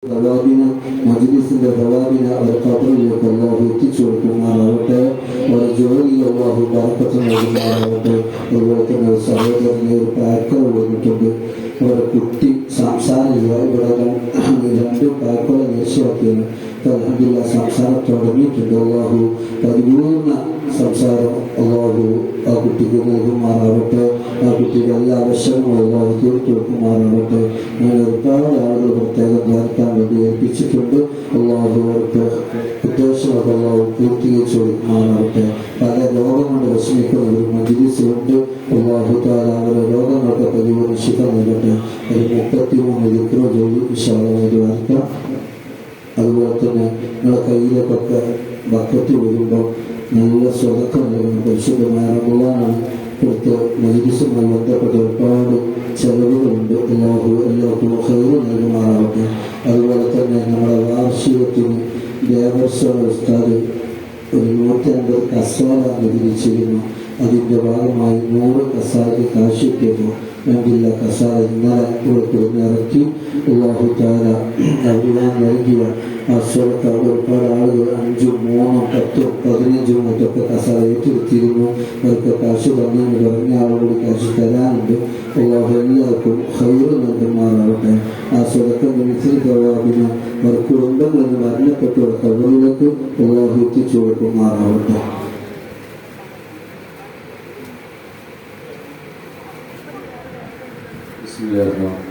ثوابنا مجلسنا ثوابنا والقبرية الله يتشوكم على وقت ورجوعي الله بركة على وقت الوقت سهودرني പാക്കൽ വന്നിട്ടുണ്ട് അവരെ കുട്ടി സംസാരമില്ല ഇവിടെ രണ്ട് പാക്കോളെ നേർച്ചയാക്കിയാണ് അൽഹംദുലില്ലാഹ് സംസാരം തുടങ്ങിയിട്ടുണ്ട് അള്ളാഹു പരിപൂർണ്ണ സംസാരം അള്ളാഹു ആ കുട്ടിക്ക് നൽകുമാറാവട്ടെ ആ കുട്ടിയുടെ എല്ലാ ആവശ്യങ്ങളും അള്ളാഹു തീർത്തു വെക്കുമാറാവട്ടെ അങ്ങനെ ഒരുപാട് ആളുകൾ പ്രത്യേകം ധ്യാനിക്കാൻ വേണ്ടി ഏൽപ്പിച്ചിട്ടുണ്ട് അള്ളാഹു അവർക്ക് ഉദ്ദേശമൊക്കെ അള്ളാഹു പൂർത്തീകരിച്ചു കൊടുക്കുമാറാവട്ടെ പല രോഗം കൊണ്ട് വിഷമിക്കുന്ന ഒരു മജ്‌ലിസുണ്ട് അള്ളാഹു തആല അവരുടെ രോഗങ്ങൾക്ക് പരിപൂർണ്ണ ശിഫ നൽകട്ടെ ഒരു 33 ദിക്ർ ജോലി ഇൻഷാ അല്ലാഹ് ദ്വാരക്കാം. അതുപോലെ തന്നെ നിങ്ങളുടെ കയ്യിലേക്കൊക്കെ ബക്കറ്റ് വരുമ്പോൾ നല്ല സ്വതക്കം നൽകുന്ന പരിശുദ്ധമായ റമളാനാണ്. ഇവിടുത്തെ മജ്‌ലിസുമായി ബന്ധപ്പെട്ട ഒരുപാട് ചെലവുകളുണ്ട്. അല്ലാഹു എല്ലാവർക്കും ഖൈർ നൽകുമാറാവട്ടെ. അതുപോലെ തന്നെ നമ്മുടെ വാർഷികത്തിന് ദേവർസ്വ ഉസ്താദ് ഒരു 150 കസാല അനുവദിച്ചിരുന്നു. അതിൻ്റെ ഭാഗമായി 100 കസാലയ്ക്ക് കാശ് കിട്ടിയപ്പോൾ വേണ്ടില്ല കസാല ഇന്നലെ ഇവിടെ കൊടുന്നിറക്കി. അല്ലാഹു തആല അവിടെ നൽകിയ ആ സ്വലത്ത് അവിടെ ഒരുപാട് ആളുകൾ 5, 3, 10, 15 മറ്റൊക്കെ കസാല ഏറ്റെടുത്തിരുന്നു. അവർക്ക് കാശ് തന്നെന്ന് പറഞ്ഞ ആളുകൾ കാശ് തരാനുണ്ട്. അല്ലാഹു എല്ലാവർക്കും ഖൈർ നൽകുമാറാവട്ടെ. ആ സ്വലത്തിന്റെ മിസ്ലിന് അവർ കുടുംബങ്ങളിൽ നിന്ന് മരണപ്പെട്ടവരുടെ ഖബറിലേക്ക് അല്ലാഹു എത്തിച്ചു കൊടുക്കുമാറാവട്ടെ. Bismillahirrahmanirrahim.